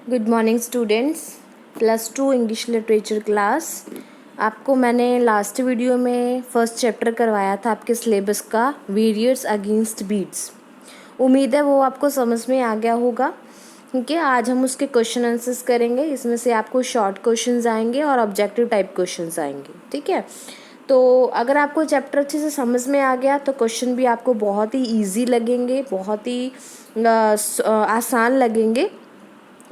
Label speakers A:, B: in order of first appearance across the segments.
A: Good morning students. +2 English literature class. आपको मैंने last video में फर्स्ट चैप्टर करवाया था आपके सिलेबस का, वेरिएट्स अगेंस्ट बीट्स। उम्मीद है वो आपको समझ में आ गया होगा, क्योंकि आज हम उसके क्वेश्चन आंसर्स करेंगे। इसमें से आपको शॉर्ट क्वेश्चंस आएंगे और ऑब्जेक्टिव टाइप क्वेश्चंस आएंगे, ठीक है। तो अगर आपको चैप्टर अच्छे से समझ में आ गया तो क्वेश्चन भी आपको बहुत ही ईजी लगेंगे, बहुत ही आसान लगेंगे,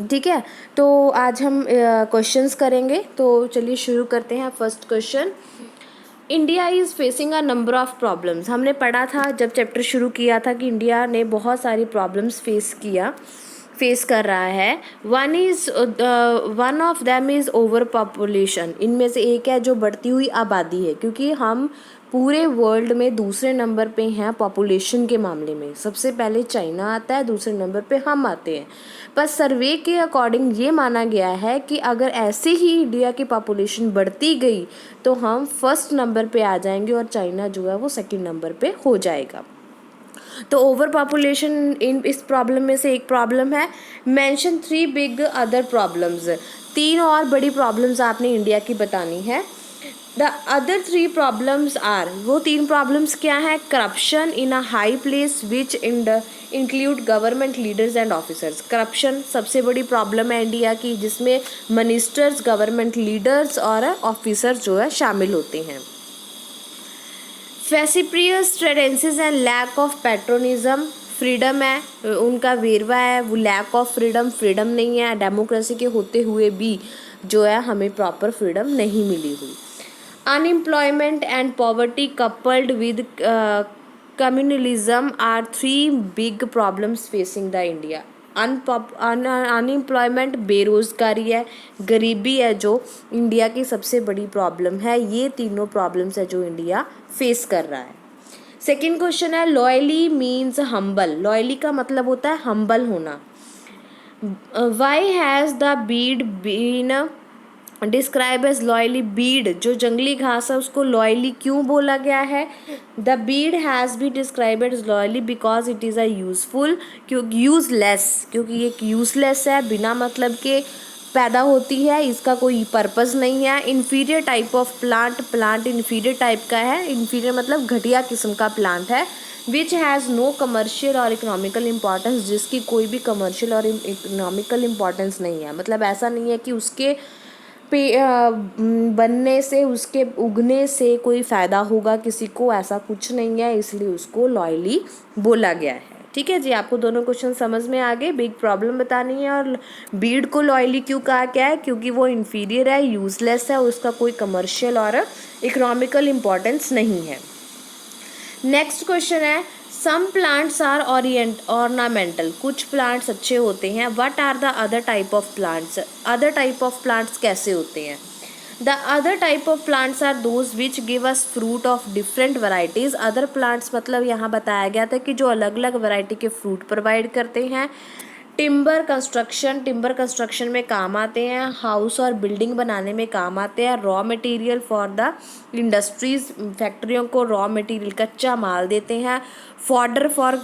A: ठीक है। तो आज हम क्वेश्चंस करेंगे, तो चलिए शुरू करते हैं। First question, India is facing a number of problems. हमने पढ़ा था जब चैप्टर शुरू किया था कि इंडिया ने बहुत सारी प्रॉब्लम्स फेस कर रहा है। One of them is over population. इनमें से एक है जो बढ़ती हुई आबादी है, क्योंकि हम पूरे वर्ल्ड में दूसरे नंबर पे हैं पॉपुलेशन के मामले में। सबसे पहले चाइना आता है, दूसरे नंबर पे हम आते हैं। पर सर्वे के अकॉर्डिंग ये माना गया है कि अगर ऐसे ही इंडिया की पॉपुलेशन बढ़ती गई तो हम फर्स्ट नंबर पे आ जाएंगे और चाइना जो है वो सेकंड नंबर पे हो जाएगा। तो ओवर पॉपुलेशन इस प्रॉब्लम में से एक प्रॉब्लम है। Mention 3 big other problems. 3 और बड़ी प्रॉब्लम्स आपने इंडिया की बतानी है। द अदर 3 प्रॉब्लम्स आर, वो 3 प्रॉब्लम्स क्या है? Corruption in a high place which include government leaders and officers. Corruption सबसे बड़ी प्रॉब्लम है इंडिया की, जिसमें मिनिस्टर्स, गवर्नमेंट लीडर्स और ऑफिसर्स जो है शामिल होते हैं। फेसिप्रियस ट्रेडेंसेस एंड लैक ऑफ पैट्रोनिज्म। फ्रीडम है उनका वेरवा है, वो लैक ऑफ फ्रीडम नहीं है। डेमोक्रेसी के होते हुए भी जो है हमें प्रॉपर फ्रीडम नहीं मिली हुई। Unemployment and poverty coupled with communalism are 3 big problems facing the India. Unemployment, बेरोज़गारी है, गरीबी है, जो इंडिया की सबसे बड़ी प्रॉब्लम है। ये तीनों प्रॉब्लम्स है जो इंडिया फेस कर रहा है। सेकेंड क्वेश्चन है, लॉयली मीन्स हम्बल। लॉयली का मतलब होता है हम्बल होना। Why has the weed been describe as lowly. Weed जो जंगली घास है उसको लॉयली क्यों बोला गया है? The weed has be describe as lowly because it is a useful, क्योंकि यूजलेस, क्योंकि ये यूजलेस है, बिना मतलब के पैदा होती है, इसका कोई पर्पस नहीं है। Inferior type of plant inferior type का है। इन्फीरियर मतलब घटिया किस्म का प्लांट है। विच हैज़ नो कमर्शियल और इकोनॉमिकल इम्पॉर्टेंस, जिसकी कोई भी कमर्शियल और इकोनॉमिकल इम्पॉर्टेंस नहीं है। मतलब ऐसा नहीं है कि उसके बनने से, उसके उगने से कोई फ़ायदा होगा किसी को, ऐसा कुछ नहीं है, इसलिए उसको लॉयली बोला गया है। ठीक है जी, आपको दोनों क्वेश्चन समझ में आ गए। बिग प्रॉब्लम बतानी है और बीड को लॉयली क्यों कहा गया है, क्योंकि वो इन्फीरियर है, यूजलेस है, उसका कोई कमर्शियल और इकोनॉमिकल इम्पोर्टेंस नहीं है। नेक्स्ट क्वेश्चन है, सम प्लांट्स आर ऑर्नामेंटल। कुछ प्लांट्स अच्छे होते हैं। What are the other type of plants. Other type of plants कैसे होते हैं? The other type of plants are those which give us fruit of different varieties. Other plants मतलब यहाँ बताया गया था कि जो अलग अलग वैरायटी के फ्रूट प्रोवाइड करते हैं। टिम्बर कंस्ट्रक्शन में काम आते हैं। हाउस और बिल्डिंग बनाने में काम आते हैं। Raw material for the industries, फैक्ट्रियों को रॉ मटेरियल कच्चा माल देते हैं। फॉडर फॉर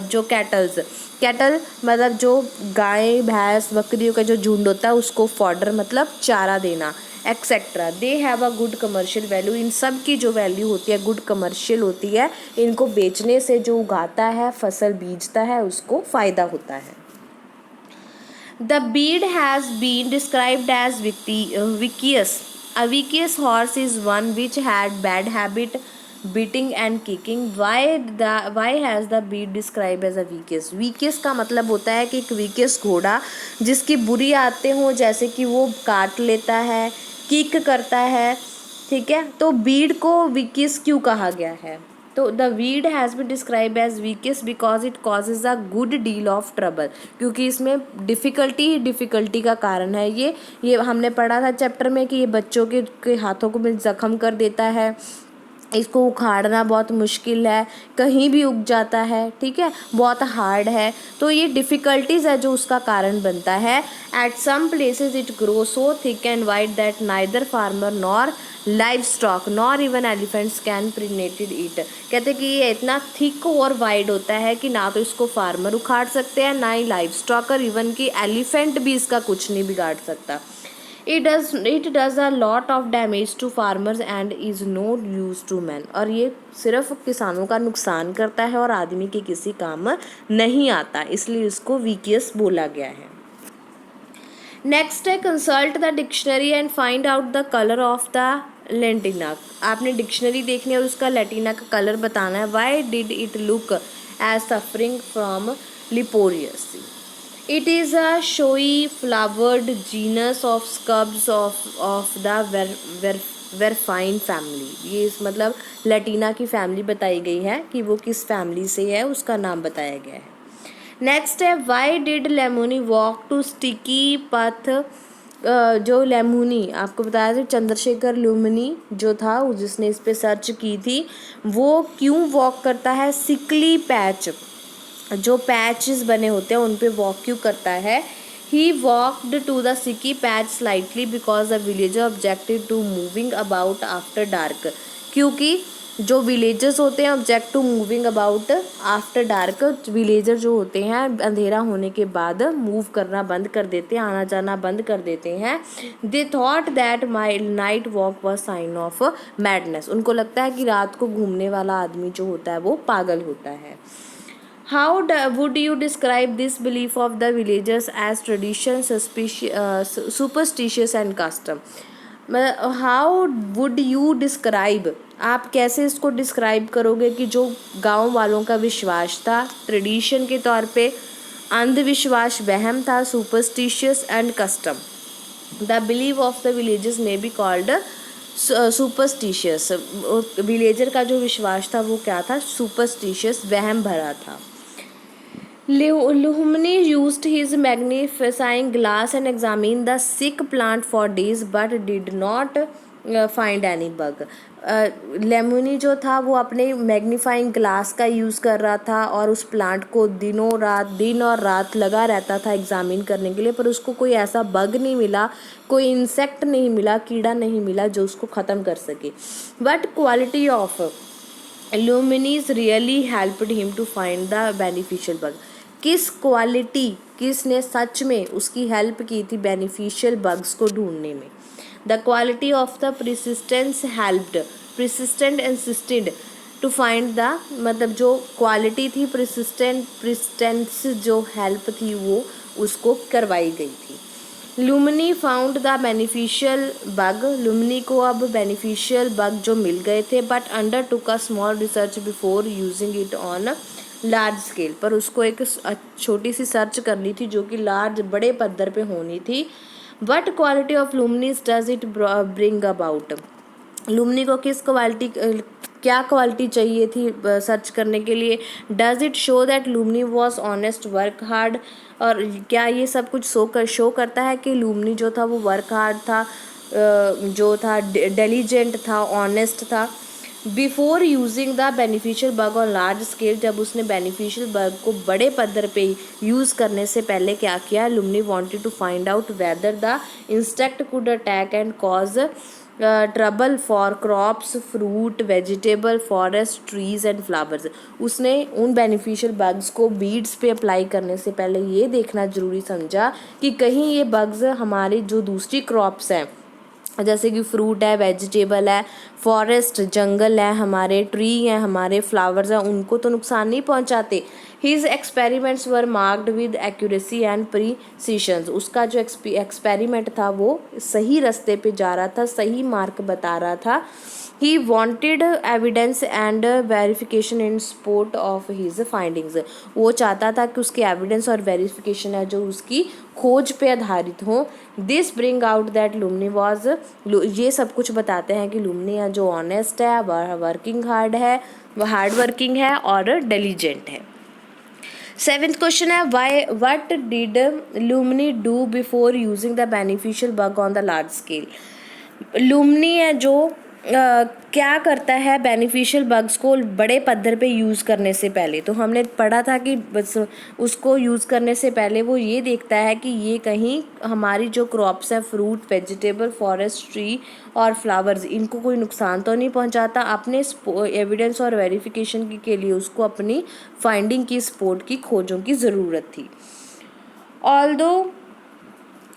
A: जो कैटल मतलब जो गाय भैंस बकरियों का जो झुंड होता है उसको फॉडर मतलब चारा देना, etcetera. They have a good commercial value. इन सब की जो वैल्यू होती है गुड कमर्शियल होती है। इनको बेचने से जो उगाता है, फसल बीजता है, उसको फ़ायदा होता है। The breed has been described as vicious. A vicious horse is one which had bad habit, beating and kicking. Why has the breed described as a vicious? Vicious का मतलब होता है कि एक vicious घोड़ा जिसकी बुरी आदतें हों, जैसे कि वो काट लेता है, किक करता है, ठीक है। तो बीड को vicious क्यों कहा गया है? तो the weed has been describe as weakest because it causes a good deal of trouble, क्योंकि इसमें डिफ़िकल्टी का कारण है। ये हमने पढ़ा था चैप्टर में कि ये बच्चों के हाथों को भी जख्म कर देता है, इसको उखाड़ना बहुत मुश्किल है, कहीं भी उग जाता है, ठीक है, बहुत हार्ड है। तो ये डिफ़िकल्टीज़ है जो उसका कारण बनता है। At some places it grow so thick and wide that neither farmer nor livestock nor even elephants can प्रिनेटेड इट। कहते कि ये इतना थिक और वाइड होता है कि ना तो इसको फार्मर उखाड़ सकते हैं, ना ही लाइव स्टॉक, और इवन कि एलिफेंट भी इसका कुछ नहीं बिगाड़ सकता। It does a lot of damage to farmers and is no use to man। और ये सिर्फ किसानों का नुकसान करता है और आदमी के किसी काम नहीं आता, इसलिए इसको वीकियस बोला गया है। नेक्स्ट है consult the dictionary and find out the colour of the lantana. आपने डिक्शनरी देखनी है और उसका लेटिना का कलर बताना है। Why did it look as suffering from leprosy. It is a showy flowered genus of shrubs of the verfine family। ये इस मतलब लैटिना की फैमिली बताई गई है कि वो किस फैमिली से है, उसका नाम बताया गया है। नेक्स्ट है why did Lumini walk to sticky path. जो लेमोनी आपको बताया था, चंद्रशेखर लुम्नी जो था जिसने इस पे सर्च की थी, वो क्यों वॉक करता है सिकली पैच, जो पैचेस बने होते हैं उन पे वॉक क्यों करता है। He walked to the sicky patch slightly because the villager objected to moving about after dark. क्योंकि जो विलेजर्स होते हैं object to moving about after dark, villager जो होते हैं अंधेरा होने के बाद मूव करना बंद कर देते हैं, आना जाना बंद कर देते हैं। They thought that my night walk was sign of madness. उनको लगता है कि रात को घूमने वाला आदमी जो होता है वो पागल होता है। How would you describe this belief of the villagers as tradition, superstitious and custom? How would you describe, आप कैसे इसको डिस्क्राइब करोगे कि जो गांव वालों का विश्वास था ट्रेडिशन के तौर पे, अंधविश्वास वहम था, superstitious and custom. The believe of the villages में बी कॉल्ड सुपरस्टिशियस। विलेजर का जो विश्वास था वो क्या था, सुपरस्टिशियस, वहम भरा था। Lumini used his magnifying glass and examined the sick plant for days but did not find any bug। लेमुनी जो था वो अपने मैग्नीफाइंग ग्लास का यूज़ कर रहा था और उस प्लांट को दिन और रात लगा रहता था एग्जामिन करने के लिए, पर उसको कोई ऐसा बग नहीं मिला, कोई इंसेक्ट नहीं मिला, कीड़ा नहीं मिला जो उसको ख़त्म कर सके। But quality of Lumini's really helped him to find the beneficial bug. किसने सच में उसकी हेल्प की थी बेनिफिशियल बग्स को ढूंढने में। The quality of the persistence helped, persistent insisted to find the, मतलब जो क्वालिटी थी प्रिसिस्टेंस जो हेल्प थी वो उसको करवाई गई थी। Lumbini found the beneficial bug. Lumbini को अब बेनिफिशियल बग जो मिल गए थे, but under took a small research before using it on large scale. पर उसको एक छोटी सी सर्च करनी थी जो कि बड़े पद्धर पे होनी थी। What quality of Lumini's does it bring about. Lumini को क्या क्वालिटी चाहिए थी सर्च करने के लिए। Does it show that Lumini was honest work hard. और क्या ये सब कुछ शो करता है कि लुमिनी जो था वो वर्क हार्ड था, जो था डेलीजेंट था, ऑनेस्ट था। Before using the beneficial bug on large scale, जब उसने बेनिफिशियल बग को बड़े पद्धर पे यूज़ करने से पहले क्या किया, Lumini wanted to find out whether the insect could attack and cause trouble for crops, fruit, vegetable, forest, trees and flowers. उसने उन बेनिफिशियल बग्स को बीड्स पे अप्लाई करने से पहले ये देखना ज़रूरी समझा कि कहीं ये बग्स हमारी जो दूसरी क्रॉप्स हैं, जैसे कि फ्रूट है, वेजिटेबल है, फॉरेस्ट जंगल है, हमारे ट्री हैं, हमारे फ्लावर्स हैं, उनको तो नुकसान नहीं पहुंचाते। His experiments were marked with accuracy and precision. उसका जो एक्सपेरिमेंट था वो सही रास्ते पे जा रहा था, सही मार्क बता रहा था। He wanted evidence and verification in support of his findings. वो चाहता था कि उसकी एविडेंस और वेरिफिकेशन है जो उसकी खोज पे आधारित हो। This bring out that Lumini was, ये सब कुछ बताते हैं कि लुमिनी जो ऑनेस्ट है, वर्किंग हार्ड है, वह हार्ड वर्किंग है और डिलीजेंट है। 7th क्वेश्चन है what did Lumini do before using the beneficial bug on the large scale. Lumini है जो क्या करता है बेनिफिशियल बग्स को बड़े पद्धर पे यूज़ करने से पहले? तो हमने पढ़ा था कि बस उसको यूज़ करने से पहले वो ये देखता है कि ये कहीं हमारी जो क्रॉप्स है, फ्रूट, वेजिटेबल, फॉरेस्ट, ट्री और फ्लावर्स, इनको कोई नुकसान तो नहीं पहुंचाता। अपने एविडेंस और वेरिफिकेशन के लिए उसको अपनी फाइंडिंग की, स्पोर्ट की खोजों की ज़रूरत थी। Although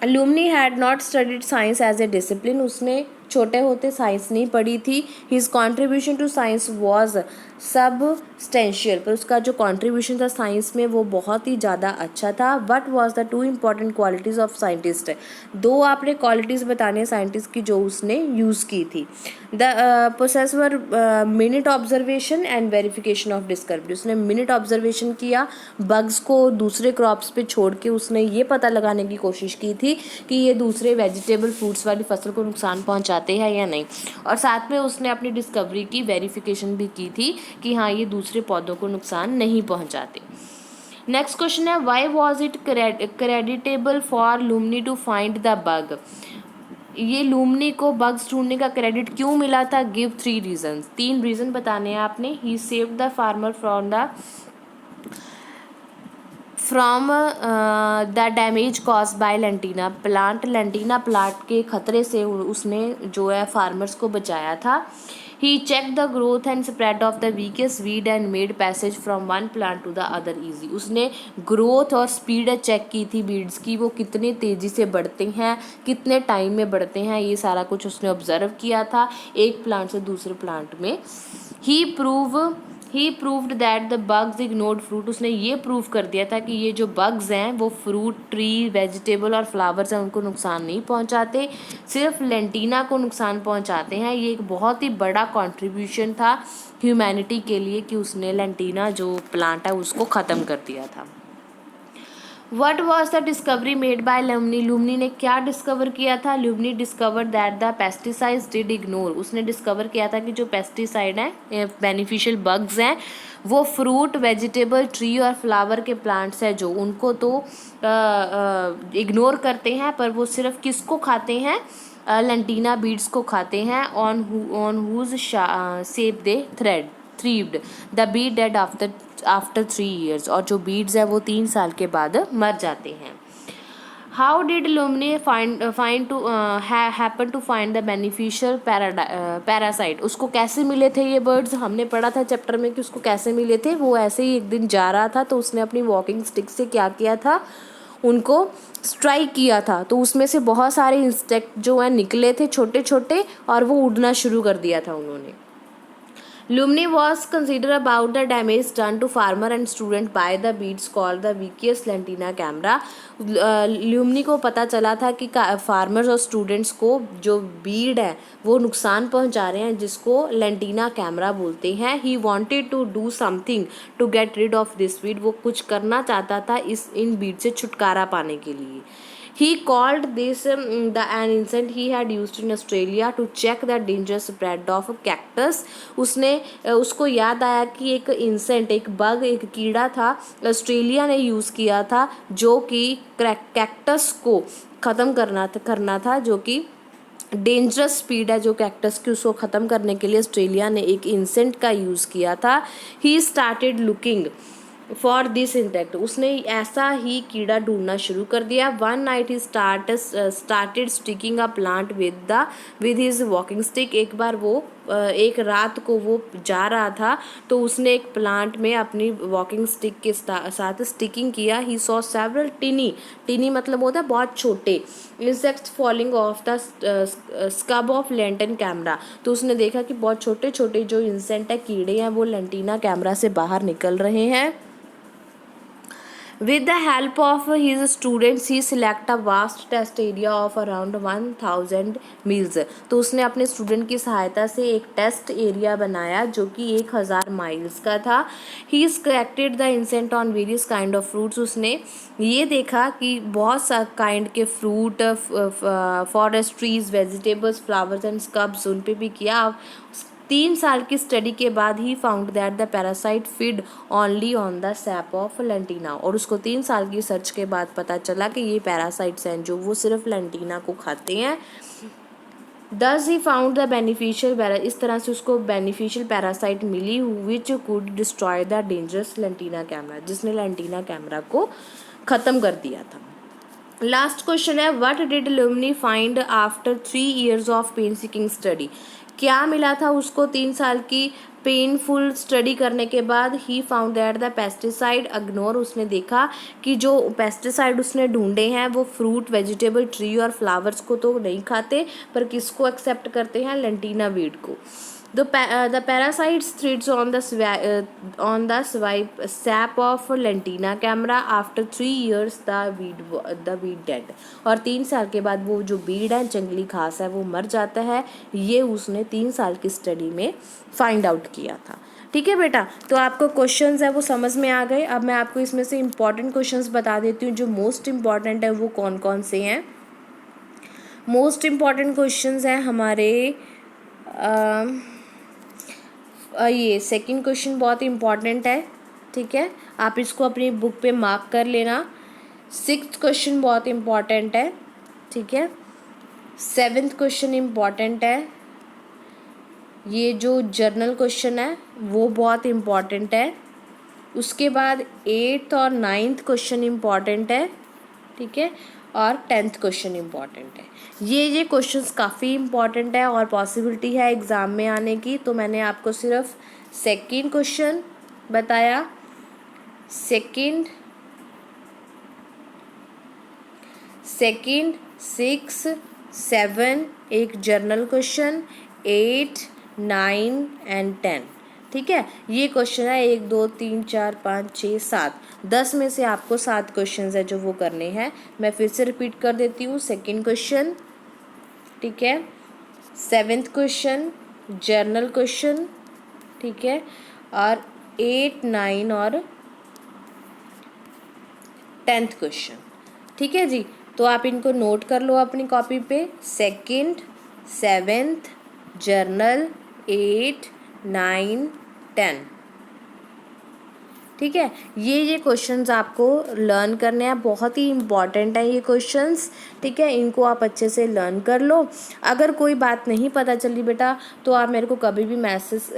A: Lumini had not studied science as a discipline, उसने छोटे होते साइंस नहीं पढ़ी थी। His contribution to science was substantial, पर उसका जो कॉन्ट्रीब्यूशन था साइंस में वो बहुत ही ज़्यादा अच्छा था। What was the two important qualities of scientist? दो आपने क्वालिटीज़ बतानी है साइंटिस्ट की जो उसने यूज़ की थी। The process were minute observation and verification of discovery, उसने मिनट ऑब्जर्वेशन किया, बग्स को दूसरे क्रॉप्स पे छोड़ के उसने ये पता लगाने की कोशिश की थी कि ये दूसरे वेजिटेबल फ्रूट्स वाली फसल को नुकसान पहुंचाते हैं या नहीं, और साथ में उसने अपनी डिस्कवरी की वेरिफिकेशन भी की थी कि हाँ ये दूसरे पौधों को नुकसान नहीं पहुंचाते। नेक्स्ट क्वेश्चन है, why was it creditable for Lumini to find the bug? ये लुमनी को बग्स ढूंढने का क्रेडिट क्यों मिला था? गिव 3 रीजंस, 3 रीजन बताने हैं आपने। He saved the farmer from the damage cause by lantana plant, lantana plant के खतरे से उसने जो है फार्मर्स को बचाया था। He check the growth and spread of the weakest weed and made passage from one plant to the other easy, उसने ग्रोथ और स्पीड चेक की थी बीड्स की, वो कितने तेज़ी से बढ़ते हैं, कितने टाइम में बढ़ते हैं, ये सारा कुछ उसने ऑब्जर्व किया था एक प्लांट से दूसरे प्लांट में। He proved that the bugs ignored fruit, उसने ये प्रूव कर दिया था कि ये जो बग्स हैं वो फ्रूट, ट्री, वेजिटेबल और फ्लावर्स हैं उनको नुकसान नहीं पहुंचाते, सिर्फ लेंटिना को नुकसान पहुंचाते हैं। ये एक बहुत ही बड़ा कंट्रीब्यूशन था ह्यूमैनिटी के लिए कि उसने लेंटिना जो प्लांट है उसको ख़त्म कर दिया था। What was the discovery made by Lumini? Lumini ने क्या डिस्कवर किया था? Lumini discover that the pesticides did ignore, उसने डिस्कवर किया था कि जो पेस्टिसाइड हैं, बेनिफिशियल बग्स हैं, वो फ्रूट, वेजिटेबल, ट्री और फ्लावर के प्लांट्स हैं जो उनको तो इग्नोर करते हैं, पर वो सिर्फ किसको खाते हैं? लेंटिना बीड्स को खाते हैं। On whose sap they thrived the be dead after 3 years, और जो बीड्स है वो 3 साल के बाद मर जाते हैं। How did Lumini find to happen to find the beneficial parasite, उसको कैसे मिले थे ये बर्ड्स? हमने पढ़ा था चैप्टर में कि उसको कैसे मिले थे। वो ऐसे ही एक दिन जा रहा था तो उसने अपनी वॉकिंग स्टिक से क्या किया था, उनको स्ट्राइक किया था, तो उसमें से बहुत सारे इंसेक्ट जो है निकले थे छोटे छोटे, और वो उड़ना शुरू कर दिया था उन्होंने। Lumni was considered about the damage done to farmer and student by the beads called the Vickers lentina camera. ल्यूमनी को पता चला था कि फार्मर्स और स्टूडेंट्स को जो बीड है वो नुकसान पहुंचा रहे हैं, जिसको लेंटिना कैमरा बोलते हैं। He wanted to do something to get rid of this bead, वो कुछ करना चाहता था इन बीड से छुटकारा पाने के लिए। He called this an insect he had used in Australia to check the dangerous spread of cactus. उसको याद आया कि एक इंसेंट, एक बग, एक कीड़ा था ऑस्ट्रेलिया ने यूज़ किया था जो कि कैक्टस को ख़त्म करना था जो कि डेंजरस स्पीड है जो कैक्टस की, उसको ख़त्म करने के लिए ऑस्ट्रेलिया ने एक इंसेंट का यूज़ किया था। He started looking for this insect, उसने ऐसा ही कीड़ा ढूंढना शुरू कर दिया। One night he started sticking a plant with his walking stick, एक बार वो एक रात को वो जा रहा था तो उसने एक प्लांट में अपनी वॉकिंग स्टिक के साथ स्टिकिंग किया। ही सॉ सेवरल टिनी मतलब होता है बहुत छोटे insects falling of the scrub of Lenten camera, तो उसने देखा कि बहुत छोटे छोटे जो इंसेक्ट है, कीड़े हैं, वो लेंटिना कैमरा से बाहर निकल रहे हैं। With the help of his students, he select a vast test area of around 1000 miles. तो उसने अपने स्टूडेंट की सहायता से एक टेस्ट एरिया बनाया जो कि 1000 माइल्स का था। He collected the insect on various kind of fruits. उसने ये देखा कि बहुत सा काइंड के fruit, forest, trees, vegetables, flowers and shrubs उन पे भी किया। 3 साल की स्टडी के बाद he found that the parasite feed only on the sap of lantana, और उसको 3 साल की सर्च के बाद पता चला कि ये पैरासाइट्स हैं जो वो सिर्फ लेंटिना को खाते हैं। दस ही फाउंड द बेनिफिशियल इस तरह से उसको बेनिफिशियल पैरासाइट मिली which could destroy the dangerous lantana camara, जिसने लेंटिना कैमरा को ख़त्म कर दिया था। लास्ट क्वेश्चन है, what did Lumini find after 3 years of painstaking study. क्या मिला था उसको 3 साल की पेनफुल स्टडी करने के बाद? He found that the pesticide ignore, उसने देखा कि जो पेस्टिसाइड उसने ढूंढे हैं वो फ्रूट, वेजिटेबल, ट्री और फ्लावर्स को तो नहीं खाते, पर किसको एक्सेप्ट करते हैं? लेंटिना वीड को। The parasites thrids on the sap of lentina camera. After 3 years the weed dead. और 3 साल के बाद वो जो बीड है, जंगली घास है, वो मर जाता है। ये उसने 3 साल की स्टडी में फाइंड आउट किया था। ठीक है बेटा, तो आपको क्वेश्चंस है वो समझ में आ गए। अब मैं आपको इसमें से इम्पॉर्टेंट क्वेश्चंस बता देती हूँ। जो मोस्ट इम्पॉर्टेंट है वो कौन कौन से हैं। मोस्ट इम्पॉर्टेंट क्वेश्चंस हैं हमारे ये सेकंड क्वेश्चन बहुत इम्पॉर्टेंट है। ठीक है, आप इसको अपनी बुक पे मार्क कर लेना। 6th क्वेश्चन बहुत इम्पॉर्टेंट है। ठीक है, 7th क्वेश्चन इम्पॉर्टेंट है। ये जो जर्नल क्वेश्चन है वो बहुत इम्पॉर्टेंट है। उसके बाद 8th और 9th क्वेश्चन इम्पॉर्टेंट है। ठीक है, और 10th क्वेश्चन इम्पॉर्टेंट है। ये क्वेश्चंस काफ़ी इम्पॉर्टेंट है और पॉसिबिलिटी है एग्ज़ाम में आने की। तो मैंने आपको सिर्फ सेकंड क्वेश्चन बताया, सेकंड 6, 7 एक जर्नल क्वेश्चन, 8, 9 एंड 10। ठीक है, ये क्वेश्चन है 1 2 3 4 5 6 7 10 में से आपको 7 क्वेश्चन है जो वो करने हैं। मैं फिर से रिपीट कर देती हूँ। सेकंड क्वेश्चन, ठीक है, 7th क्वेश्चन जर्नल क्वेश्चन, ठीक है, और 8, 9 और 10th क्वेश्चन। ठीक है जी, तो आप इनको नोट कर लो अपनी कॉपी पे। 2nd, 7th journal, 8, 9, 10। ठीक है, ये क्वेश्चंस आपको लर्न करने हैं, बहुत ही इम्पॉर्टेंट है ये क्वेश्चंस। ठीक है, इनको आप अच्छे से लर्न कर लो। अगर कोई बात नहीं पता चली बेटा तो आप मेरे को कभी भी मैसेज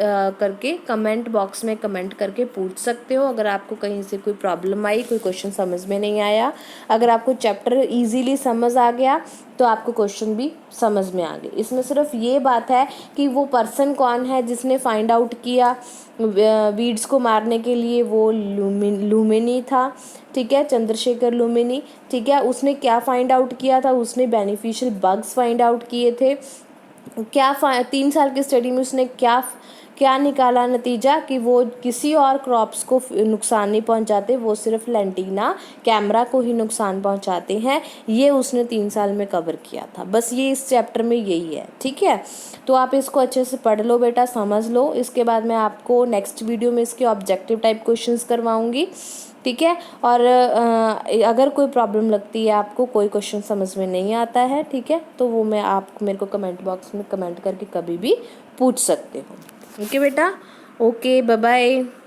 A: करके कमेंट बॉक्स में कमेंट करके पूछ सकते हो। अगर आपको कहीं से कोई प्रॉब्लम आई, कोई क्वेश्चन समझ में नहीं आया, अगर आपको चैप्टर ईजीली समझ आ गया तो आपको क्वेश्चन भी समझ में आ गए। इसमें सिर्फ ये बात है कि वो पर्सन कौन है जिसने फाइंड आउट किया वीड्स को मारने के लिए, वो लुम्नी था। ठीक है, चंद्रशेखर लुम्नी। ठीक है, उसने क्या फाइंड आउट किया था? उसने बेनिफिशियल बग्स फाइंड आउट किए थे। 3 साल की स्टडी में उसने क्या निकाला नतीजा कि वो किसी और क्रॉप्स को नुकसान नहीं पहुंचाते, वो सिर्फ लेंटिना कैमरा को ही नुकसान पहुंचाते हैं। ये उसने 3 साल में कवर किया था। बस ये इस चैप्टर में यही है। ठीक है, तो आप इसको अच्छे से पढ़ लो बेटा, समझ लो। इसके बाद मैं आपको नेक्स्ट वीडियो में इसके ऑब्जेक्टिव टाइप क्वेश्चंस करवाऊंगी। ठीक है, और अगर कोई प्रॉब्लम लगती है, आपको कोई क्वेश्चन समझ में नहीं आता है, ठीक है, तो वो आप मेरे को कमेंट बॉक्स में कमेंट करके कभी भी पूछ सकते हो। ओके बेटा, ओके, बाय बाय।